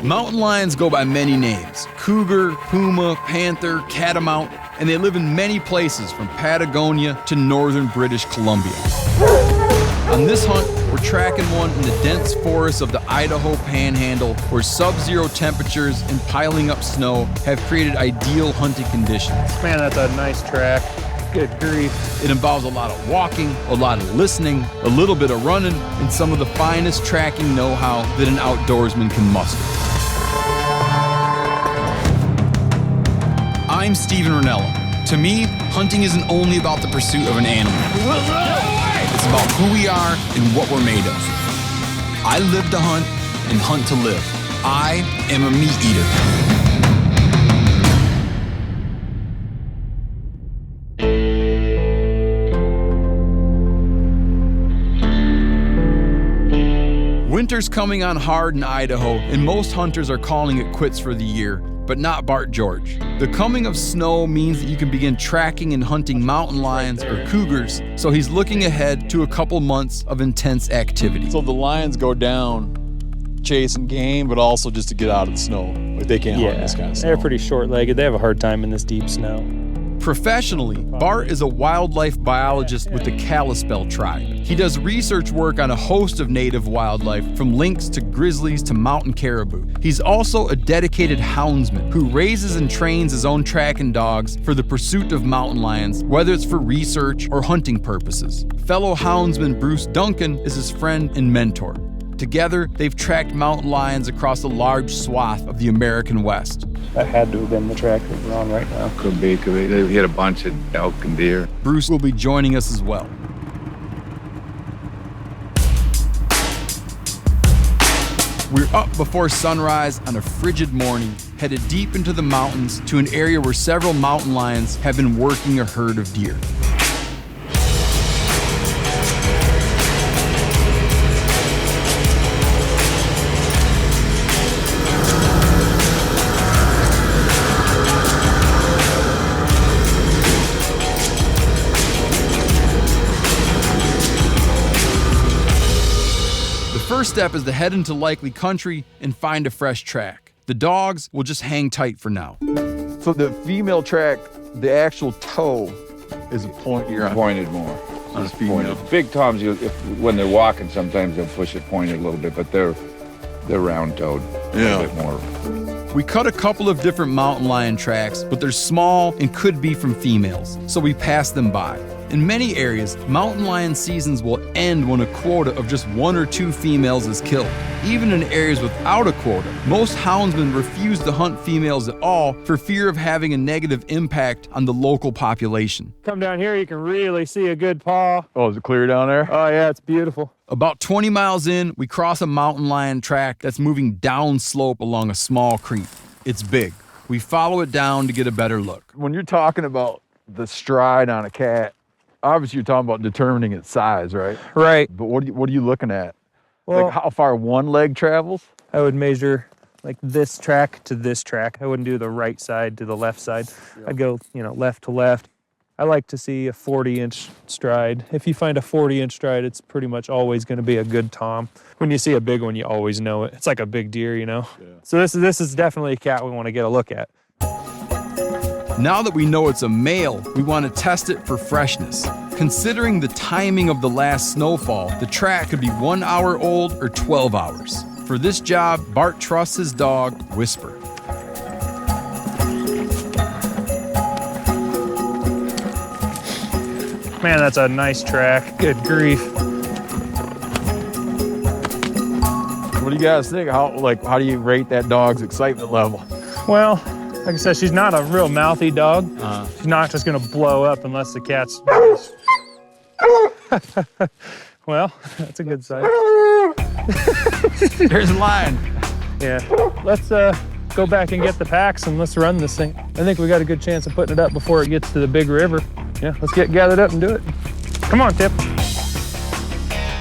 Mountain lions go by many names: cougar, puma, panther, catamount, and they live in many places from Patagonia to northern British Columbia. On this hunt, we're tracking one in the dense forests of the Idaho panhandle, where sub-zero temperatures and piling up snow have created ideal hunting conditions. Man, that's a nice track. Good grief. It involves a lot of walking, a lot of listening, a little bit of running, and some of the finest tracking know-how that an outdoorsman can muster. I'm Steven Rinella. To me, hunting isn't only about the pursuit of an animal. It's about who we are and what we're made of. I live to hunt and hunt to live. I am a meat eater. Winter's coming on hard in Idaho, and most hunters are calling it quits for the year, but not Bart George. The coming of snow means that you can begin tracking and hunting mountain lions or cougars, so he's looking ahead to a couple months of intense activity. So the lions go down chasing game, but also just to get out of the snow. Like they can't hunt in this kind of snow. They're pretty short-legged. They have a hard time in this deep snow. Professionally, Bart is a wildlife biologist with the Kalispel tribe. He does research work on a host of native wildlife, from lynx to grizzlies to mountain caribou. He's also a dedicated houndsman who raises and trains his own tracking dogs for the pursuit of mountain lions, whether it's for research or hunting purposes. Fellow houndsman Bruce Dunkin is his friend and mentor. Together, they've tracked mountain lions across a large swath of the American West. That had to have been the track that we're on right now. Could be. They hit a bunch of elk and deer. Bruce will be joining us as well. We're up before sunrise on a frigid morning, headed deep into the mountains to an area where several mountain lions have been working a herd of deer. First step is to head into likely country and find a fresh track. The dogs will just hang tight for now. So the female track, the actual toe is pointed more. It's female. Big toms, when they're walking, sometimes they'll push it pointed a little bit, but they're round-toed a little bit more. We cut a couple of different mountain lion tracks, but they're small and could be from females, so we pass them by. In many areas, mountain lion seasons will end when a quota of just 1 or 2 females is killed. Even in areas without a quota, most houndsmen refuse to hunt females at all for fear of having a negative impact on the local population. Come down here, you can really see a good paw. Oh, is it clear down there? Oh yeah, it's beautiful. About 20 miles in, we cross a mountain lion track that's moving down slope along a small creek. It's big. We follow it down to get a better look. When you're talking about the stride on a cat, obviously you're talking about determining its size, right? Right. But what are you looking at? Well, like how far one leg travels? I would measure like this track to this track. I wouldn't do the right side to the left side. I'd go, left to left. I like to see a 40-inch stride. If you find a 40-inch stride, it's pretty much always going to be a good tom. When you see a big one, you always know it. It's like a big deer, Yeah. So this is definitely a cat we want to get a look at. Now that we know it's a male, we want to test it for freshness. Considering the timing of the last snowfall, the track could be 1 hour old or 12 hours. For this job, Bart trusts his dog, Whisper. Man, that's a nice track. Good grief. What do you guys think? How do you rate that dog's excitement level? Well, like I said, she's not a real mouthy dog. She's not just gonna blow up unless the cat's... Well, that's a good sign. There's a lion. Yeah, let's go back and get the packs and let's run this thing. I think we got a good chance of putting it up before it gets to the big river. Yeah, let's get gathered up and do it. Come on, Tip.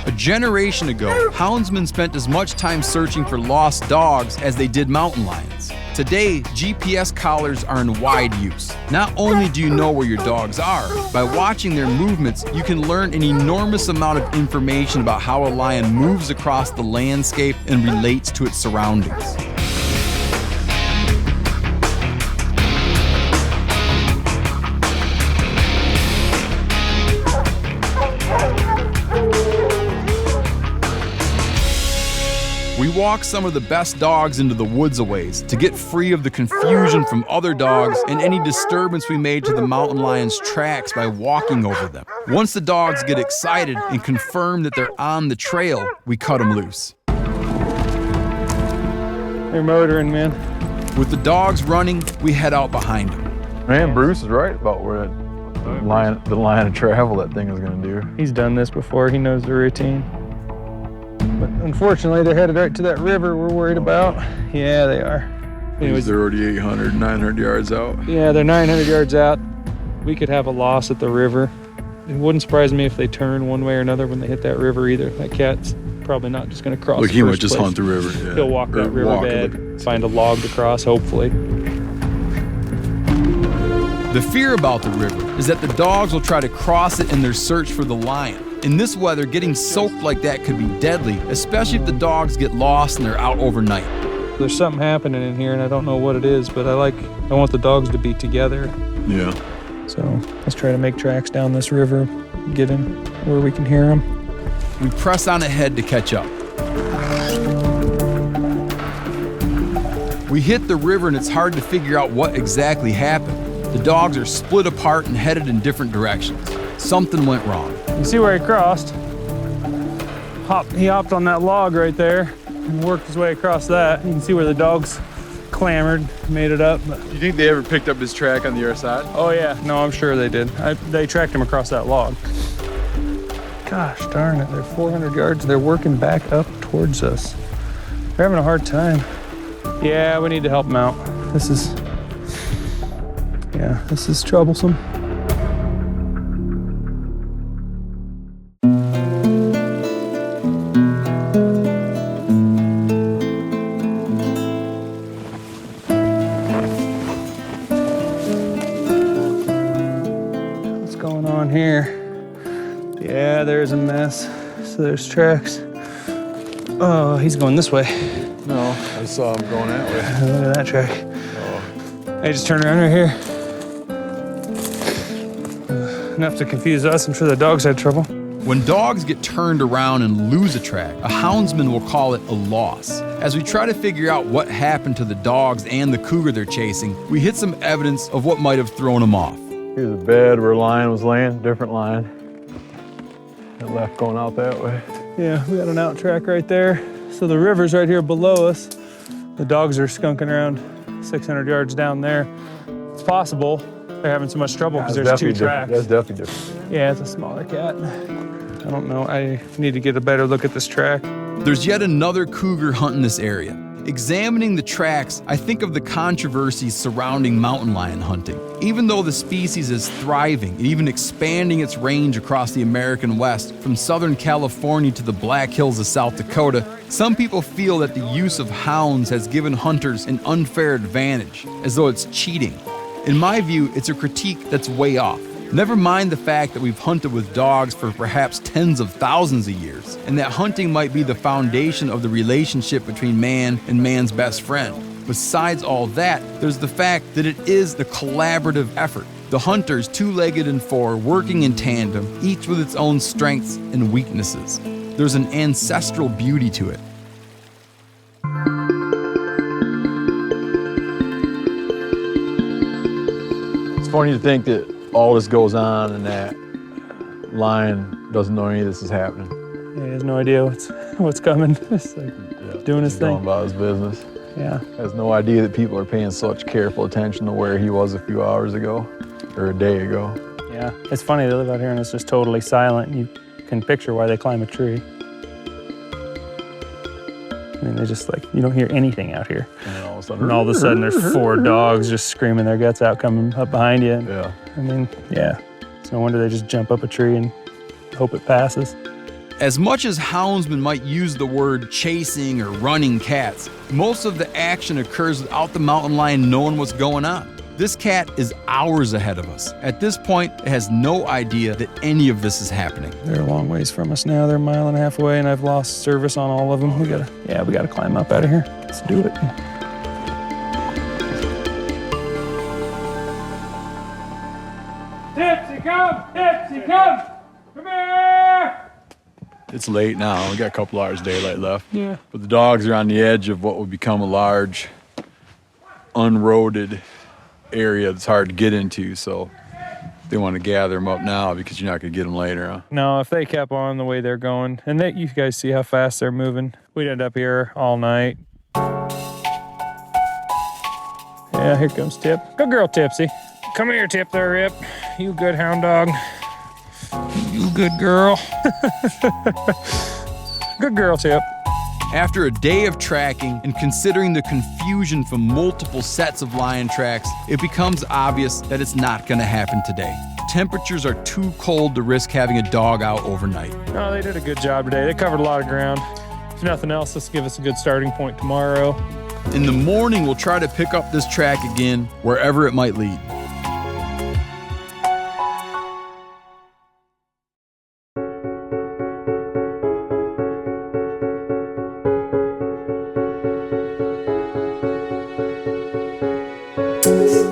A generation ago, houndsmen spent as much time searching for lost dogs as they did mountain lions. Today, GPS collars are in wide use. Not only do you know where your dogs are, by watching their movements, you can learn an enormous amount of information about how a lion moves across the landscape and relates to its surroundings. We walk some of the best dogs into the woods a ways to get free of the confusion from other dogs and any disturbance we made to the mountain lion's tracks by walking over them. Once the dogs get excited and confirm that they're on the trail, we cut them loose. They're motoring, man. With the dogs running, we head out behind them. Man, Bruce is right about where the line of travel that thing is going to do. He's done this before. He knows the routine. But unfortunately, they're headed right to that river we're worried about. Yeah, they are. Anyways, they're already 800, 900 yards out. Yeah, they're 900 yards out. We could have a loss at the river. It wouldn't surprise me if they turn one way or another when they hit that river either. That cat's probably not just going to cross. Look, he might just hunt the river. Yeah. He'll walk that riverbed, find a log to cross, hopefully. The fear about the river is that the dogs will try to cross it in their search for the lion. In this weather, getting soaked like that could be deadly, especially if the dogs get lost and they're out overnight. There's something happening in here and I don't know what it is, but I want the dogs to be together. Yeah. So let's try to make tracks down this river, get in where we can hear them. We press on ahead to catch up. We hit the river and it's hard to figure out what exactly happened. The dogs are split apart and headed in different directions. Something went wrong. You see where he crossed? He hopped on that log right there and worked his way across that. You can see where the dogs clamored, made it up. Do you think they ever picked up his track on the other side? Oh yeah, no, I'm sure they did. They tracked him across that log. Gosh darn it, they're 400 yards. They're working back up towards us. They're having a hard time. Yeah, we need to help them out. This is troublesome. What's going on here? Yeah, there's a mess. So there's tracks. Oh, he's going this way. No, I saw him going that way. Look at that track. Oh. Hey, just turn around right here. Enough to confuse us. I'm sure the dogs had trouble. When dogs get turned around and lose a track, a houndsman will call it a loss. As we try to figure out what happened to the dogs and the cougar they're chasing, we hit some evidence of what might have thrown them off. Here's a bed where a lion was laying, different line. It left going out that way. Yeah, we got an out track right there. So the river's right here below us. The dogs are skunking around 600 yards down there. It's possible they're having so much trouble because there's two tracks. That's definitely different. Yeah, it's a smaller cat. I don't know. I need to get a better look at this track. There's yet another cougar hunting this area. Examining the tracks, I think of the controversies surrounding mountain lion hunting. Even though the species is thriving and even expanding its range across the American West, from Southern California to the Black Hills of South Dakota, some people feel that the use of hounds has given hunters an unfair advantage, as though it's cheating. In my view, it's a critique that's way off. Never mind the fact that we've hunted with dogs for perhaps tens of thousands of years, and that hunting might be the foundation of the relationship between man and man's best friend. Besides all that, there's the fact that it is the collaborative effort. The hunters, two-legged and four, working in tandem, each with its own strengths and weaknesses. There's an ancestral beauty to it. It's funny to think that all this goes on and that lion doesn't know any of this is happening. Yeah, he has no idea what's coming. It's like doing his thing. Going about his business. Yeah. Has no idea that people are paying such careful attention to where he was a few hours ago or a day ago. Yeah, it's funny, they live out here and it's just totally silent. You can picture why they climb a tree. I mean, they just you don't hear anything out here. And all of a sudden there's four dogs just screaming their guts out coming up behind you. Yeah. I mean, yeah. It's no wonder they just jump up a tree and hope it passes. As much as houndsmen might use the word chasing or running cats, most of the action occurs without the mountain lion knowing what's going on. This cat is hours ahead of us. At this point, it has no idea that any of this is happening. They're a long ways from us now. They're a mile and a half away, and I've lost service on all of them. We gotta climb up out of here. Let's do it. Tipsy, come! Tipsy, come! Come here! It's late now. We got a couple hours daylight left. Yeah. But the dogs are on the edge of what would become a large, unroaded area that's hard to get into, so they want to gather them up now because you're not going to get them later, huh? No, if they kept on the way they're going, and you guys see how fast they're moving, we'd end up here all night. Yeah, here comes Tip. Good girl, Tipsy. Come here, Tip there, Rip. You good hound dog. You good girl. Good girl, Tip. After a day of tracking and considering the confusion from multiple sets of lion tracks, it becomes obvious that it's not going to happen today. Temperatures are too cold to risk having a dog out overnight. No, they did a good job today. They covered a lot of ground. If nothing else, this will give us a good starting point tomorrow. In the morning, we'll try to pick up this track again, wherever it might lead.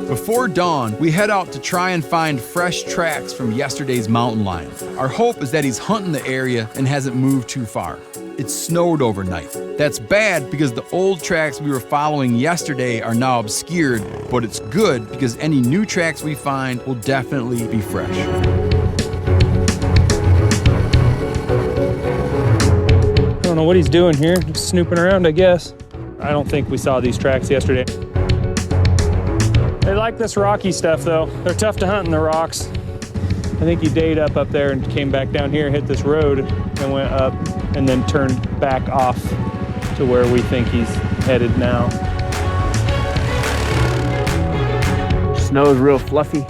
Before dawn, we head out to try and find fresh tracks from yesterday's mountain lion. Our hope is that he's hunting the area and hasn't moved too far. It snowed overnight. That's bad because the old tracks we were following yesterday are now obscured, but it's good because any new tracks we find will definitely be fresh. I don't know what he's doing here, just snooping around, I guess. I don't think we saw these tracks yesterday. They like this rocky stuff, though. They're tough to hunt in the rocks. I think he dayed up there and came back down here, hit this road, and went up, and then turned back off to where we think he's headed now. Snow's real fluffy.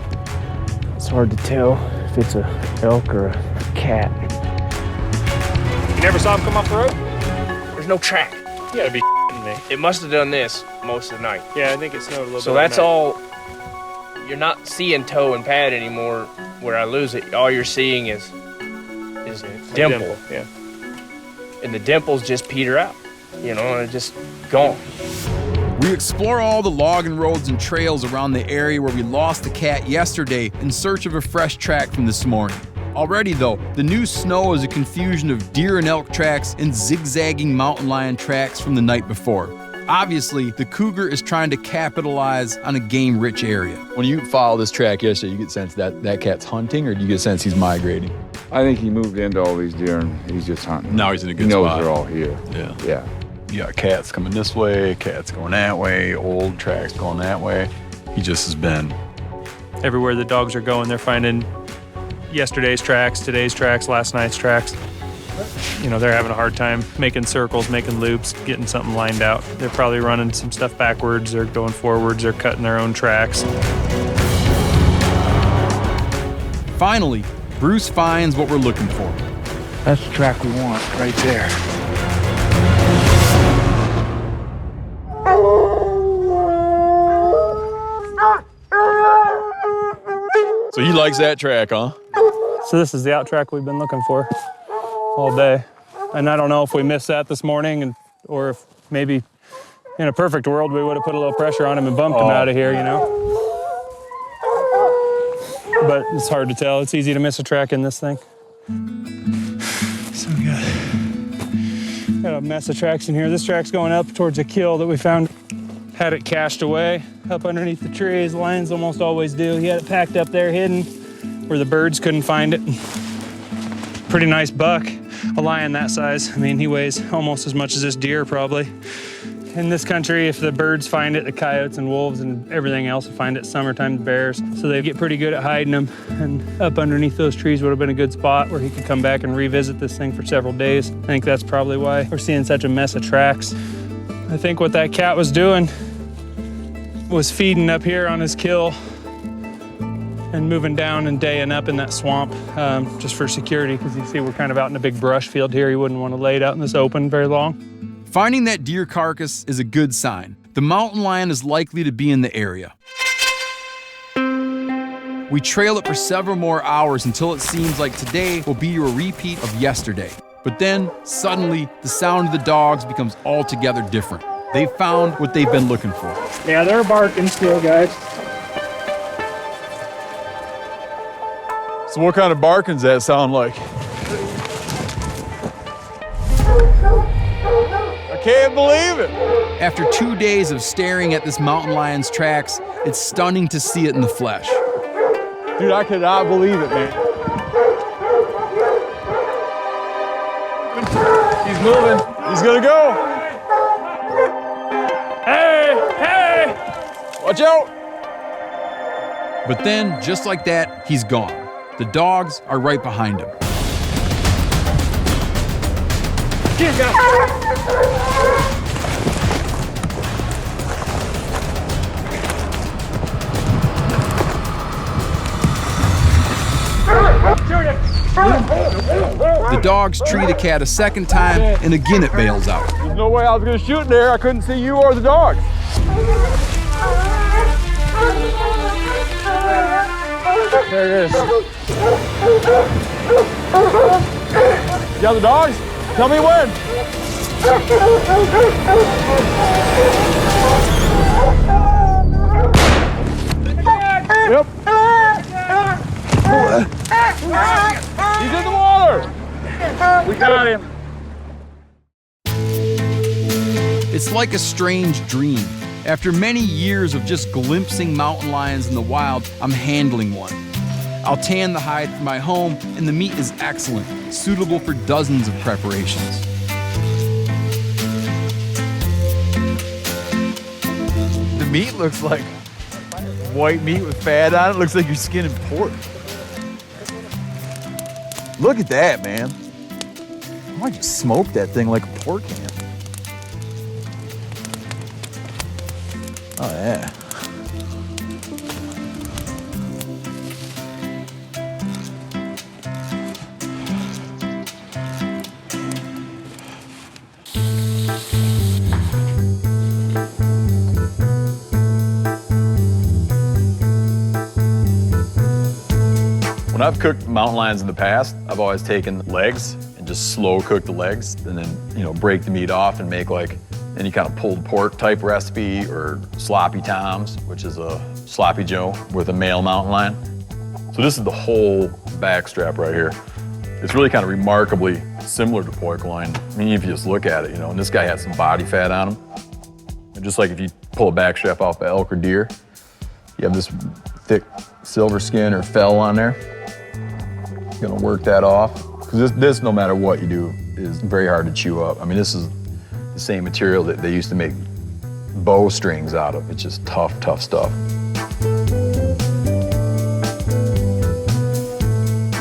It's hard to tell if it's a elk or a cat. You never saw him come off the road? There's no track. You gotta be kidding me. It must have done this most of the night. Yeah, I think it snowed a little bit. So that's all. You're not seeing toe and pad anymore where I lose it. All you're seeing is dimple. Yeah. And the dimples just peter out, and they're just gone. We explore all the logging roads and trails around the area where we lost the cat yesterday in search of a fresh track from this morning. Already, though, the new snow is a confusion of deer and elk tracks and zigzagging mountain lion tracks from the night before. Obviously, the cougar is trying to capitalize on a game-rich area. When you follow this track yesterday, you get a sense that that cat's hunting, or do you get a sense he's migrating? I think he moved into all these deer and he's just hunting. Now he's in a good He knows spot. they're all here. Yeah. You got cats coming this way, cats going that way, old tracks going that way. He just has been. Everywhere the dogs are going, they're finding yesterday's tracks, today's tracks, last night's tracks. They're having a hard time making circles, making loops, getting something lined out. They're probably running some stuff backwards or going forwards or cutting their own tracks. Finally, Bruce finds what we're looking for. That's the track we want right there. So he likes that track, huh? So this is the out track we've been looking for all day. And I don't know if we missed that this morning or if maybe in a perfect world we would have put a little pressure on him and bumped him out of here, But it's hard to tell. It's easy to miss a track in this thing. So we got a mess of tracks in here. This track's going up towards a kill that we found. Had it cached away up underneath the trees. Lions almost always do. He had it packed up there hidden where the birds couldn't find it. Pretty nice buck. A lion that size. I mean, he weighs almost as much as this deer probably. In this country, if the birds find it, the coyotes and wolves and everything else will find it. Summertime, the bears. So they get pretty good at hiding them. And up underneath those trees would have been a good spot where he could come back and revisit this thing for several days. I think that's probably why we're seeing such a mess of tracks. I think what that cat was doing was feeding up here on his kill and moving down and daying up in that swamp just for security, because you see we're kind of out in a big brush field here. You wouldn't want to lay it out in this open very long. Finding that deer carcass is a good sign. The mountain lion is likely to be in the area. We trail it for several more hours until it seems like today will be a repeat of yesterday. But then, suddenly, the sound of the dogs becomes altogether different. They found what they've been looking for. Yeah, they're barking still, guys. So what kind of barking does that sound like? I can't believe it. After 2 days of staring at this mountain lion's tracks, it's stunning to see it in the flesh. Dude, I cannot believe it, man. He's moving. He's gonna go. Hey! Watch out. But then, just like that, he's gone. The dogs are right behind him. Here, guys. The dogs tree the cat a second time, and again it bails out. There's no way I was gonna shoot in there. I couldn't see you or the dogs. There it is. You got the dogs? Tell me when. Yep. He's in the water. We got him. It's like a strange dream. After many years of just glimpsing mountain lions in the wild, I'm handling one. I'll tan the hide for my home, and the meat is excellent, suitable for dozens of preparations. The meat looks like white meat with fat on it. Looks like you're skinning pork. Look at that, man. Why'd you smoke that thing like a pork can? Oh, yeah. When I've cooked mountain lions in the past, I've always taken legs and just slow cook the legs and then, break the meat off and make like any kind of pulled pork type recipe or sloppy toms, which is a sloppy Joe with a male mountain lion. So this is the whole back strap right here. It's really kind of remarkably similar to pork loin. I mean, if you just look at it, and this guy had some body fat on him. And just like if you pull a back strap off an elk or deer, you have this thick silver skin or fell on there. You're gonna work that off. Because this, no matter what you do, is very hard to chew up. I mean, this is the same material that they used to make bow strings out of. It's just tough, tough stuff.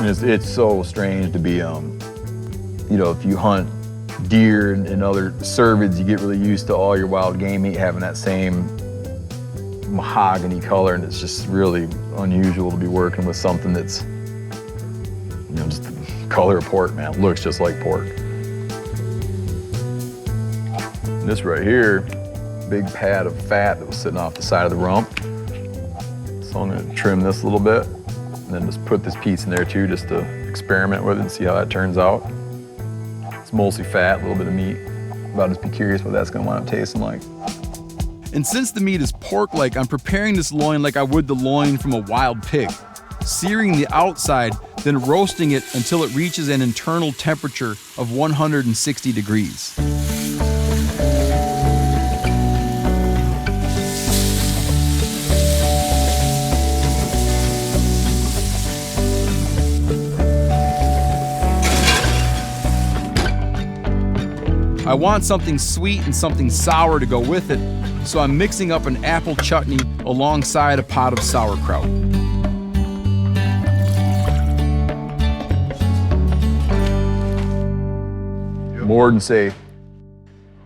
And it's so strange to be, if you hunt deer and other cervids, you get really used to all your wild game meat having that same mahogany color, and it's just really unusual to be working with something that's, just the color of pork, man. It looks just like pork. And this right here, big pad of fat that was sitting off the side of the rump. So I'm gonna trim this a little bit, and then just put this piece in there too, just to experiment with it and see how that turns out. It's mostly fat, a little bit of meat. I'll just be curious what that's gonna wind up tasting like. And since the meat is pork-like, I'm preparing this loin like I would the loin from a wild pig, searing the outside, then roasting it until it reaches an internal temperature of 160 degrees. I want something sweet and something sour to go with it, so I'm mixing up an apple chutney alongside a pot of sauerkraut. More than safe.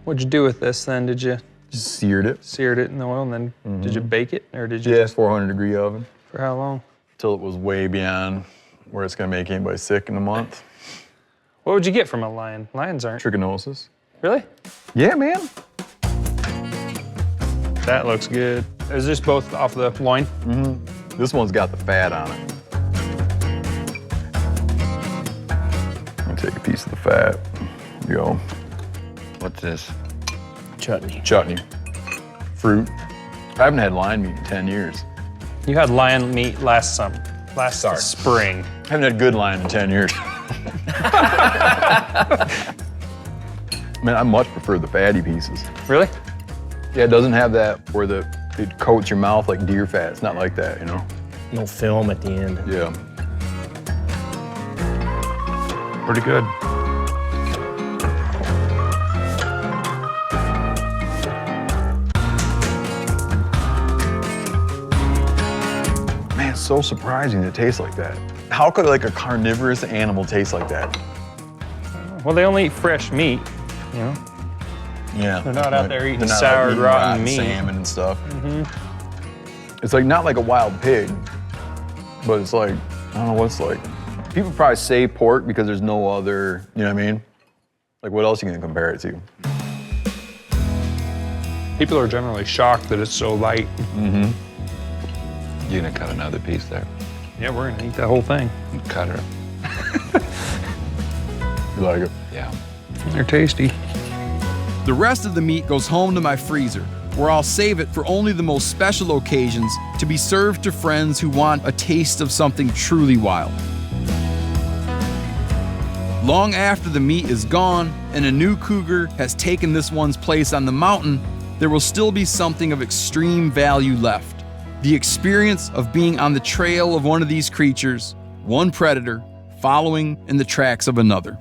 What'd you do with this then? Did you Just seared it. seared it in the oil and then did you bake it or did you? Yeah, 400 degree oven. For how long? till it was way beyond where it's gonna make anybody sick in a month. What would you get from a lion? Lions aren't. Trichinosis. Really? Yeah, man. That looks good. Is this both off the loin? Mm-hmm. This one's got the fat on it. I'll take a piece of the fat. Here you go. What's this? Chutney. Chutney. Fruit. I haven't had lion meat in 10 years. You had lion meat last spring. I haven't had good lion in 10 years. Man, I much prefer the fatty pieces. Really? Yeah, it doesn't have that where it coats your mouth like deer fat. It's not like that, you know? No film at the end. Yeah. Pretty good. Man, it's so surprising it tastes like that. How could like a carnivorous animal taste like that? Well, they only eat fresh meat, you know? Yeah. They're not out there eating they're not, sour, eating rotten meat. salmon and stuff. It's like not like a wild pig, but it's like, I don't know what it's like. People probably say pork because there's no other, you know what I mean? Like what else are you gonna compare it to? People are generally shocked that it's so light. You gonna cut another piece there? Yeah, we're gonna eat that whole thing. Cut her. You like it? Yeah. They're tasty. The rest of the meat goes home to my freezer, where I'll save it for only the most special occasions to be served to friends who want a taste of something truly wild. Long after the meat is gone and a new cougar has taken this one's place on the mountain, there will still be something of extreme value left. The experience of being on the trail of one of these creatures, one predator following in the tracks of another.